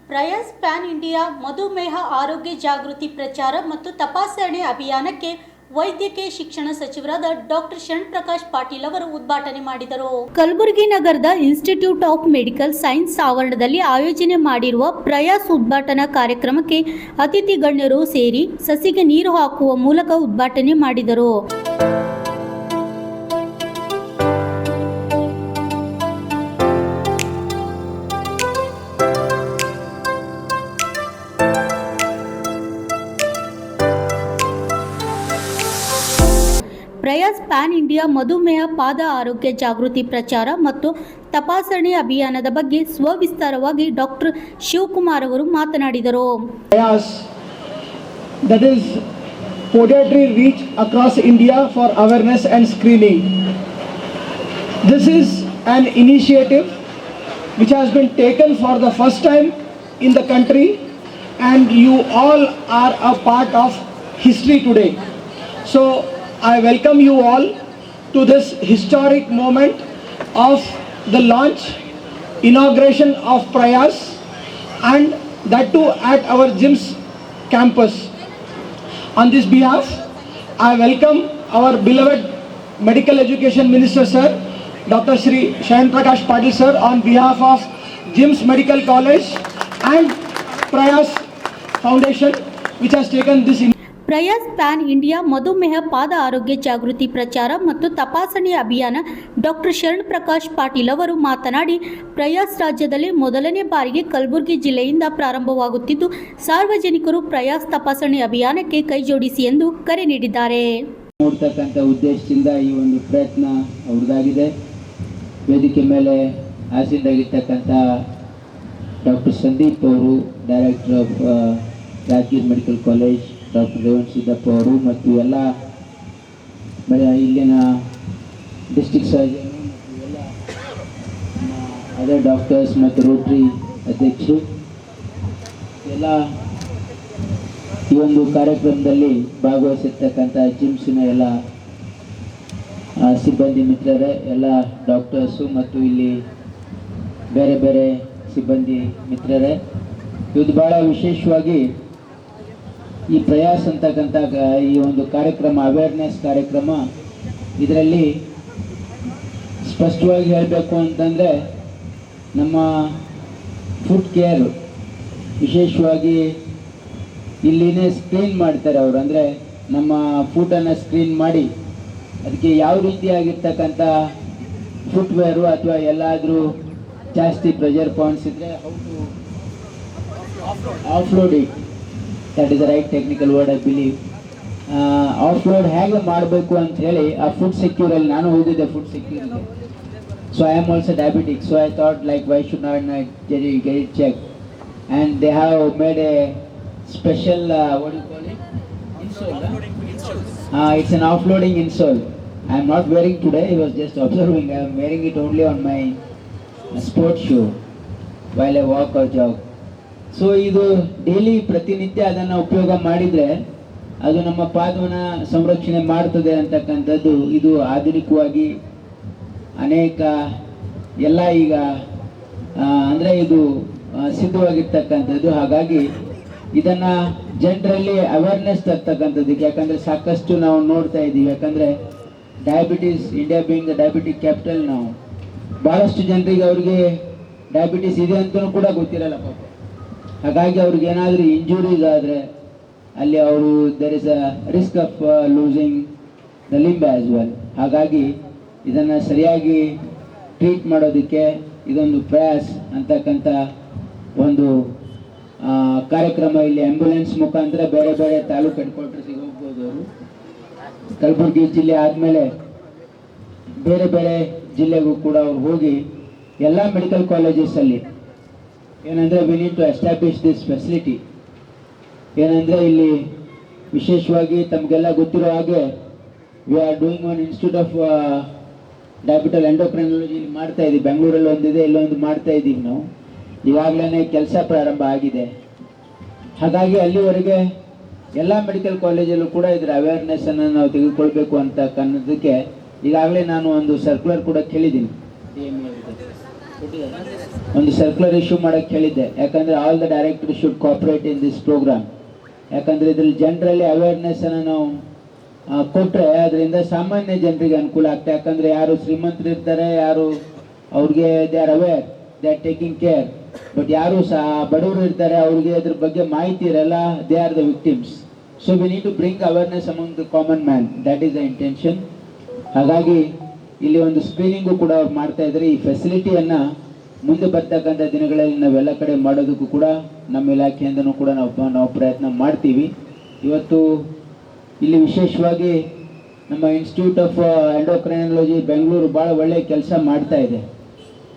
ಪ್ರಯಾಸ್ PAN India ಮಧುಮೇಹ ಆರೋಗ್ಯ ಜಾಗೃತಿ ಪ್ರಚಾರ ಮತ್ತು ತಪಾಸಣೆ ಅಭಿಯಾನಕ್ಕೆ ವೈದ್ಯಕೀಯ ಶಿಕ್ಷಣ ಸಚಿವರಾದ ಡಾಕ್ಟರ್ ಶರಣಪ್ರಕಾಶ್ ಪಾಟೀಲ್ ಅವರು ಉದ್ಘಾಟನೆ ಮಾಡಿದರು. ಕಲಬುರಗಿ ನಗರದ ಇನ್ಸ್ಟಿಟ್ಯೂಟ್ ಆಫ್ ಮೆಡಿಕಲ್ ಸೈನ್ಸ್ ಆವರಣದಲ್ಲಿ ಆಯೋಜನೆ ಮಾಡಿರುವ ಪ್ರಯಾಸ್ ಉದ್ಘಾಟನಾ ಕಾರ್ಯಕ್ರಮಕ್ಕೆ ಅತಿಥಿ ಗಣ್ಯರು ಸೇರಿ ಸಸಿಗೆ ನೀರು ಹಾಕುವ ಮೂಲಕ ಉದ್ಘಾಟನೆ ಮಾಡಿದರು. ಪ್ರಯಾಸ್ ಪ್ಯಾನ್ ಇಂಡಿಯಾ ಮಧುಮೇಹ ಪಾದ ಆರೋಗ್ಯ ಜಾಗೃತಿ ಪ್ರಚಾರ ಮತ್ತು ತಪಾಸಣೆ ಅಭಿಯಾನದ ಬಗ್ಗೆ ಸವಿಸ್ತಾರವಾಗಿ ಡಾಕ್ಟರ್ ಶಿವಕುಮಾರ್ ಅವರು ಮಾತನಾಡಿದರು. ಪ್ರಯಾಸ್ that is podiatry reach across India for awareness and screening. This is an initiative which has been taken for the first time in the country, and you all are a part of history today. So I welcome you all to this historic moment of the launch, inauguration of Prayas, and that too at our GIMS campus. On this behalf, I welcome our beloved Medical Education Minister Sir, Dr. Shri Shरणप्रकाश Patil Sir, on behalf of GIMS Medical College and Prayas Foundation, which has taken this initiative. Prayas PAN India ಮಧುಮೇಹ ಪಾದ ಆರೋಗ್ಯ ಜಾಗೃತಿ ಪ್ರಚಾರ ಮತ್ತು ತಪಾಸಣೆ ಅಭಿಯಾನ doctor Sharanprakash Patil ಅವರು ಮಾತನಾಡಿ, ಪ್ರಯಾಸ್ ರಾಜ್ಯದಲ್ಲಿ ಮೊದಲನೇ ಬಾರಿಗೆ ಕಲಬುರಗಿ ಜಿಲ್ಲೆಯಿಂದ ಪ್ರಾರಂಭವಾಗುತ್ತಿದ್ದು, ಸಾರ್ವಜನಿಕರು ಪ್ರಯಾಸ್ ತಪಾಸಣೆ ಅಭಿಯಾನಕ್ಕೆ ಕೈಜೋಡಿಸಿ ಎಂದು ಕರೆ ನೀಡಿದ್ದಾರೆ. ನೋಡ್ತಕ್ಕಂಥ ಉದ್ದೇಶದಿಂದ ಈ ಒಂದು ಪ್ರಯತ್ನ ಅವ್ರದ್ದಾಗಿದೆ. ವೇದಿಕೆ ಮೇಲೆ ಆಸೀನರಾಗಿರ್ತಕ್ಕಂಥ ಡಾಕ್ಟರ್ ಸಂದೀಪ್ ಅವರು, director of Rajgir medical college, doctor Revan Siddappa ಅವರು ಮತ್ತು ಎಲ್ಲ ಇಲ್ಲಿನ ಡಿಸ್ಟ್ರಿಕ್ಟ್ ಸರ್ಜನ್ ಮತ್ತು ಎಲ್ಲ ಅದರ್ ಡಾಕ್ಟರ್ಸ್ ಮತ್ತು ರೋಟ್ರಿ ಅಧ್ಯಕ್ಷರು ಎಲ್ಲ ಈ ಒಂದು ಕಾರ್ಯಕ್ರಮದಲ್ಲಿ ಭಾಗವಹಿಸಿರ್ತಕ್ಕಂಥ ಜಿಮ್ಸಿನ ಎಲ್ಲ ಸಿಬ್ಬಂದಿ ಮಿತ್ರರೇ, ಎಲ್ಲ ಡಾಕ್ಟರ್ಸು ಮತ್ತು ಇಲ್ಲಿ ಬೇರೆ ಬೇರೆ ಸಿಬ್ಬಂದಿ ಮಿತ್ರರೇ, ಇದು ಭಾಳ ವಿಶೇಷವಾಗಿ ಈ ಪ್ರಯಾಸ್ ಅಂತಕ್ಕಂಥ ಈ ಒಂದು ಕಾರ್ಯಕ್ರಮ, ಅವೇರ್ನೆಸ್ ಕಾರ್ಯಕ್ರಮ, ಇದರಲ್ಲಿ ಸ್ಪಷ್ಟವಾಗಿ ಹೇಳಬೇಕು ಅಂತಂದರೆ ನಮ್ಮ ಫುಡ್ ಕೇರ್ ವಿಶೇಷವಾಗಿ ಇಲ್ಲಿನೇ ಸ್ಕ್ರೀನ್ ಮಾಡ್ತಾರೆ ಅವರು. ಅಂದರೆ ನಮ್ಮ ಫುಡ್ಡನ್ನು ಸ್ಕ್ರೀನ್ ಮಾಡಿ ಅದಕ್ಕೆ ಯಾವ ರೀತಿಯಾಗಿರ್ತಕ್ಕಂಥ ಫುಟ್ವೇರು ಅಥವಾ ಎಲ್ಲಾದರೂ ಜಾಸ್ತಿ ಪ್ರೆಷರ್ ಪಾಯಿಂಟ್ಸ್ ಇದ್ದರೆ how to offload it, that is the right technical word I believe. Offload ಹೇಗೆ ಮಾಡಬೇಕು ಅಂತ ಹೇಳಿ ಆ ಫುಡ್ ಸೆಕ್ಯೂರಲ್ಲಿ ನಾನು ಓದಿದ್ದೆ, ಫುಡ್ ಸೆಕ್ಯೂರಿಗೆ. So I am also diabetic, so I thought like why should not get it check, and they have made a special what you call it, insole. It's an offloading insole. I am not wearing today, I was just observing. I am wearing it only on my sports shoe while I walk or jog. So ಇದು daily ಪ್ರತಿನಿತ್ಯ ಅದನ್ನು ಉಪಯೋಗ ಮಾಡಿದರೆ ಅದು ನಮ್ಮ ಪಾದವನ್ನು ಸಂರಕ್ಷಣೆ ಮಾಡ್ತದೆ ಅಂತಕ್ಕಂಥದ್ದು ಇದು ಆಧುನಿಕವಾಗಿ ಅನೇಕ ಎಲ್ಲ ಈಗ ಅಂದರೆ ಇದು ಸಿದ್ಧವಾಗಿರ್ತಕ್ಕಂಥದ್ದು. ಹಾಗಾಗಿ ಇದನ್ನು ಜನರಲ್ಲಿ ಅವೇರ್ನೆಸ್ ತರ್ತಕ್ಕಂಥದ್ದಕ್ಕೆ, ಯಾಕಂದರೆ ಸಾಕಷ್ಟು ನಾವು ನೋಡ್ತಾ ಇದ್ದೀವಿ. ಯಾಕಂದರೆ diabetes, India being the diabetic capital, ನಾವು ಭಾಳಷ್ಟು ಜನರಿಗೆ ಅವ್ರಿಗೆ ಡಯಾಬಿಟೀಸ್ ಇದೆ ಅಂತಲೂ ಕೂಡ ಗೊತ್ತಿರಲ್ಲ ಪಾಪ. ಹಾಗಾಗಿ ಅವ್ರಿಗೆ ಏನಾದರೂ ಇಂಜುರೀಸ್ ಆದರೆ ಅಲ್ಲಿ ಅವರು there is a risk of losing the limb as well. ಹಾಗಾಗಿ ಇದನ್ನು ಸರಿಯಾಗಿ ಟ್ರೀಟ್ ಮಾಡೋದಕ್ಕೆ ಇದೊಂದು ಪ್ರಯಾಸ್ ಅಂತಕ್ಕಂಥ ಒಂದು ಕಾರ್ಯಕ್ರಮ ಇಲ್ಲಿ ಆ್ಯಂಬುಲೆನ್ಸ್ ಮುಖಾಂತರ ಬೇರೆ ಬೇರೆ ತಾಲೂಕು ಹೆಡ್ ಕ್ವಾರ್ಟರ್ಸಿಗೆ ಹೋಗ್ಬೋದು ಅವರು. ಕಲಬುರಗಿ ಜಿಲ್ಲೆ ಆದಮೇಲೆ ಬೇರೆ ಬೇರೆ ಜಿಲ್ಲೆಗೂ ಕೂಡ ಅವ್ರು ಹೋಗಿ ಎಲ್ಲ ಮೆಡಿಕಲ್ ಕಾಲೇಜಸಲ್ಲಿ ಏನಂದರೆ we need to establish this facility. ಏನಂದರೆ ಇಲ್ಲಿ ವಿಶೇಷವಾಗಿ ತಮಗೆಲ್ಲ ಗೊತ್ತಿರೋ ಹಾಗೆ we are doing one institute of diabetic endocrinology ಇಲ್ಲಿ ಮಾಡ್ತಾ ಇದ್ದೀವಿ. ಬೆಂಗಳೂರಲ್ಲಿ ಒಂದಿದೆ, ಇಲ್ಲೊಂದು ಮಾಡ್ತಾ ಇದ್ದೀವಿ ನಾವು. ಈಗಾಗಲೇ ಕೆಲಸ ಪ್ರಾರಂಭ ಆಗಿದೆ. ಹಾಗಾಗಿ ಅಲ್ಲಿವರೆಗೆ ಎಲ್ಲ ಮೆಡಿಕಲ್ ಕಾಲೇಜಲ್ಲೂ ಕೂಡ ಇದರ ಅವೇರ್ನೆಸ್ಸನ್ನು ನಾವು ತೆಗೆದುಕೊಳ್ಬೇಕು ಅಂತ ಅನ್ನೋದಕ್ಕೆ ಈಗಾಗಲೇ ನಾನು ಒಂದು ಸರ್ಕ್ಯುಲರ್ ಕೂಡ ಕೇಳಿದ್ದೀನಿ. ಒಂದು ಸರ್ಕ್ಯುಲರ್ ಇಶ್ಯೂ ಮಾಡೋಕ್ಕೆ ಹೇಳಿದ್ದೆ. ಯಾಕಂದರೆ all the director should cooperate in this programme. ಯಾಕಂದರೆ ಇದರಲ್ಲಿ ಜನರಲ್ಲಿ ಅವೇರ್ನೆಸ್ಸನ್ನು ನಾವು ಕೊಟ್ಟರೆ ಅದರಿಂದ ಸಾಮಾನ್ಯ ಜನರಿಗೆ ಅನುಕೂಲ ಆಗ್ತದೆ. ಯಾಕಂದರೆ ಯಾರು ಶ್ರೀಮಂತರು ಇರ್ತಾರೆ, ಯಾರು ಅವ್ರಿಗೆ they are aware, they are taking care. But ಯಾರು ಬಡವರು ಇರ್ತಾರೆ, ಅವ್ರಿಗೆ ಅದ್ರ ಬಗ್ಗೆ ಮಾಹಿತಿ ಇರಲ್ಲ, they are the victims. So we need to bring awareness among the common man, that is the intention. ಹಾಗಾಗಿ ಇಲ್ಲಿ ಒಂದು ಸ್ಕ್ರೀನಿಂಗು ಕೂಡ ಅವ್ರು ಮಾಡ್ತಾ ಇದ್ದಾರೆ. ಈ ಫೆಸಿಲಿಟಿಯನ್ನು ಮುಂದೆ ಬರ್ತಕ್ಕಂಥ ದಿನಗಳಲ್ಲಿ ನಾವೆಲ್ಲ ಕಡೆ ಮಾಡೋದಕ್ಕೂ ಕೂಡ ನಮ್ಮ ಇಲಾಖೆಯಿಂದನೂ ಕೂಡ ನಾವು ಪ್ರಯತ್ನ ಮಾಡ್ತೀವಿ. ಇವತ್ತು ಇಲ್ಲಿ ವಿಶೇಷವಾಗಿ ನಮ್ಮ ಇನ್ಸ್ಟಿಟ್ಯೂಟ್ ಆಫ್ ಎಂಡೋಕ್ರೈನಾಲಜಿ ಬೆಂಗಳೂರು ಭಾಳ ಒಳ್ಳೆಯ ಕೆಲಸ ಮಾಡ್ತಾ ಇದೆ.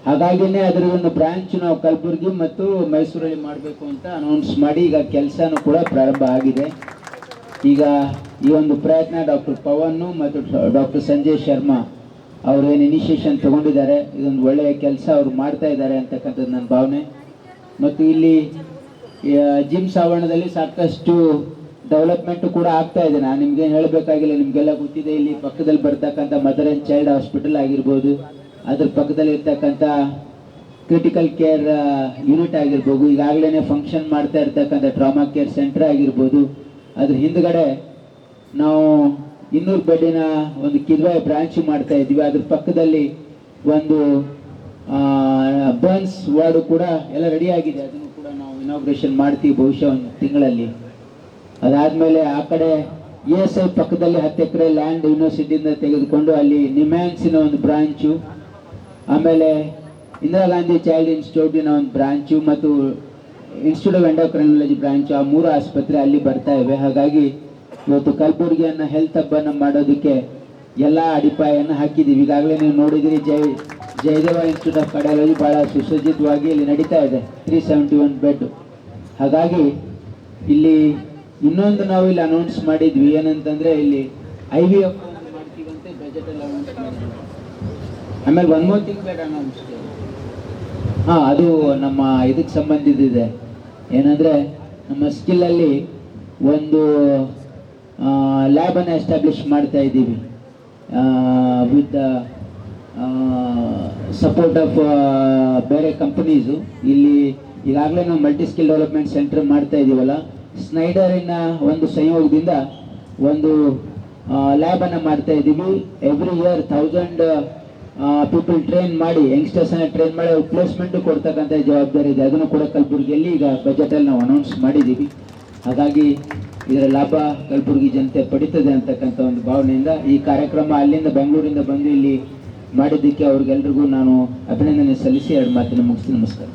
ಹಾಗಾಗಿನೇ ಅದರ ಒಂದು ಬ್ರಾಂಚ್ ನಾವು ಕಲಬುರಗಿ ಮತ್ತು ಮೈಸೂರಲ್ಲಿ ಮಾಡಬೇಕು ಅಂತ ಅನೌನ್ಸ್ ಮಾಡಿ ಈಗ ಕೆಲಸನೂ ಕೂಡ ಪ್ರಾರಂಭ ಆಗಿದೆ. ಈಗ ಈ ಒಂದು ಪ್ರಯತ್ನ ಡಾಕ್ಟರ್ ಪವನ್ನು ಮತ್ತು ಡಾಕ್ಟರ್ ಸಂಜಯ್ ಶರ್ಮಾ ಅವರೇನು ಇನಿಷಿಯೇಷನ್ ತಗೊಂಡಿದ್ದಾರೆ, ಇದೊಂದು ಒಳ್ಳೆಯ ಕೆಲಸ ಅವರು ಮಾಡ್ತಾ ಇದ್ದಾರೆ ಅಂತಕ್ಕಂಥದ್ದು ನನ್ನ ಭಾವನೆ. ಮತ್ತು ಇಲ್ಲಿ ಜಿಮ್ಸ್ ಆವರಣದಲ್ಲಿ ಸಾಕಷ್ಟು ಡೆವಲಪ್ಮೆಂಟು ಕೂಡ ಆಗ್ತಾ ಇದೆ. ನಾನು ನಿಮಗೆ ಹೇಳಬೇಕಾಗಿಲ್ಲ, ನಿಮಗೆಲ್ಲ ಗೊತ್ತಿದೆ. ಇಲ್ಲಿ ಪಕ್ಕದಲ್ಲಿ ಬರ್ತಕ್ಕಂಥ ಮದರ್ ಆ್ಯಂಡ್ ಚೈಲ್ಡ್ ಹಾಸ್ಪಿಟಲ್ ಆಗಿರ್ಬೋದು, ಅದ್ರ ಪಕ್ಕದಲ್ಲಿ ಇರ್ತಕ್ಕಂಥ ಕ್ರಿಟಿಕಲ್ ಕೇರ್ ಯೂನಿಟ್ ಆಗಿರ್ಬೋದು, ಈಗಾಗಲೇ ಫಂಕ್ಷನ್ ಮಾಡ್ತಾ ಇರ್ತಕ್ಕಂಥ ಟ್ರಾಮಾ ಕೇರ್ ಸೆಂಟರ್ ಆಗಿರ್ಬೋದು, ಅದ್ರ ಹಿಂದ್ಗಡೆ ನಾವು 200 ಬೆಡ್ಡಿನ ಒಂದು ಕಿದ್ವಾಯಿ ಬ್ರಾಂಚ್ ಮಾಡ್ತಾ ಇದ್ವಿ. ಅದ್ರ ಪಕ್ಕದಲ್ಲಿ ಒಂದು ಬರ್ನ್ಸ್ ವಾರ್ಡು ಕೂಡ ಎಲ್ಲ ರೆಡಿ ಆಗಿದೆ. ಅದನ್ನು ಕೂಡ ನಾವು ಇನಾಗ್ರೇಷನ್ ಮಾಡ್ತೀವಿ ಬಹುಶಃ ಒಂದು ತಿಂಗಳಲ್ಲಿ. ಅದಾದಮೇಲೆ ಆ ಕಡೆ ESI ಪಕ್ಕದಲ್ಲಿ 10 ಎಕರೆ ಲ್ಯಾಂಡ್ ಯೂನಿವರ್ಸಿಟಿಯಿಂದ ತೆಗೆದುಕೊಂಡು ಅಲ್ಲಿ ನಿಮ್ಯಾನ್ಸಿನ ಒಂದು ಬ್ರಾಂಚು, ಆಮೇಲೆ ಇಂದಿರಾ ಗಾಂಧಿ ಚೈಲ್ಡ್ ಇನ್ಸ್ಟಿಟ್ಯೂಟಿನ ಒಂದು ಬ್ರಾಂಚು ಮತ್ತು ಇನ್ಸ್ಟಿಟ್ಯೂಟ್ ಆಫ್ ಎಂಡೋಕ್ರೈನಾಲಜಿ ಬ್ರಾಂಚು, ಆ 3 ಆಸ್ಪತ್ರೆ ಅಲ್ಲಿ ಬರ್ತಾ ಇವೆ. ಹಾಗಾಗಿ ಇವತ್ತು ಕಲಬುರಗಿಯನ್ನು ಹೆಲ್ತ್ ಹಬ್ಬನ್ನು ಮಾಡೋದಕ್ಕೆ ಎಲ್ಲ ಅಡಿಪಾಯನ್ನು ಹಾಕಿದ್ದೀವಿ. ಈಗಾಗಲೇ ನೀವು ನೋಡಿದಿರಿ, ಜಯದೇವ ಇನ್ಸ್ಟಿಟ್ಯೂಟ್ ಆಫ್ ಕಾರ್ಡಿಯಾಲಜಿ ಭಾಳ ಸುಸಜ್ಜಿತವಾಗಿ ಇಲ್ಲಿ ನಡೀತಾ ಇದೆ, 371 ಬೆಡ್. ಹಾಗಾಗಿ ಇಲ್ಲಿ ಇನ್ನೊಂದು ನಾವು ಇಲ್ಲಿ ಅನೌನ್ಸ್ ಮಾಡಿದ್ವಿ, ಏನಂತಂದರೆ ಇಲ್ಲಿ IVF ಮಾಡ್ತೀವಂತೆ ಬಜೆಟಲ್ಲಿ ಅನೌನ್ಸ್ ಮಾಡಿದ್ವಿ. ಆಮೇಲೆ 1 more thing ಬೇಡ ಅನೌನ್ಸ್, ಅದು ನಮ್ಮ ಇದಕ್ಕೆ ಸಂಬಂಧಿಸಿದೆ. ಏನಂದರೆ ನಮ್ಮ ಸ್ಕಿಲ್ಲಲ್ಲಿ ಒಂದು ಲ್ಯಾಬನ್ನು ಎಸ್ಟಾಬ್ಲಿಷ್ ಮಾಡ್ತಾ ಇದ್ದೀವಿ ವಿತ್ ಸಪೋರ್ಟ್ ಆಫ್ ಬೇರೆ ಕಂಪನೀಸು. ಇಲ್ಲಿ ಈಗಾಗಲೇ ನಾವು ಮಲ್ಟಿ ಸ್ಕಿಲ್ ಡೆವಲಪ್ಮೆಂಟ್ ಸೆಂಟರ್ ಮಾಡ್ತಾ ಇದ್ದೀವಲ್ಲ, ಸ್ನೈಡರಿನ ಒಂದು ಸಂಯೋಗದಿಂದ ಒಂದು ಲ್ಯಾಬನ್ನು ಮಾಡ್ತಾ ಇದ್ದೀವಿ. ಎವ್ರಿ ಇಯರ್ 1000 ಪೀಪಲ್ ಟ್ರೈನ್ ಮಾಡಿ, ಯಂಗ್ಸ್ಟರ್ಸನ್ನು ಟ್ರೈನ್ ಮಾಡಿ ಅವ್ರ ಪ್ಲೇಸ್ಮೆಂಟು ಕೊಡ್ತಕ್ಕಂಥ ಜವಾಬ್ದಾರಿ ಇದೆ. ಅದನ್ನು ಕೂಡ ಕಲಬುರಗಿಯಲ್ಲಿ ಈಗ ಬಜೆಟಲ್ಲಿ ನಾವು ಅನೌನ್ಸ್ ಮಾಡಿದ್ದೀವಿ. ಹಾಗಾಗಿ ಇದರ ಲಾಭ ಕಲಬುರಗಿ ಜನತೆ ಪಡಿತದೆ ಅಂತಕ್ಕಂಥ ಒಂದು ಭಾವನೆಯಿಂದ ಈ ಕಾರ್ಯಕ್ರಮ ಅಲ್ಲಿಂದ ಬೆಂಗಳೂರಿಂದ ಬಂದು ಇಲ್ಲಿ ಮಾಡಿದ್ದಕ್ಕೆ ಅವ್ರಿಗೆಲ್ರಿಗೂ ನಾನು ಅಭಿನಂದನೆ ಸಲ್ಲಿಸಿ 2 ಮಾತಿನ ಮುಗಿಸ್ತೀನಿ. ನಮಸ್ಕಾರ.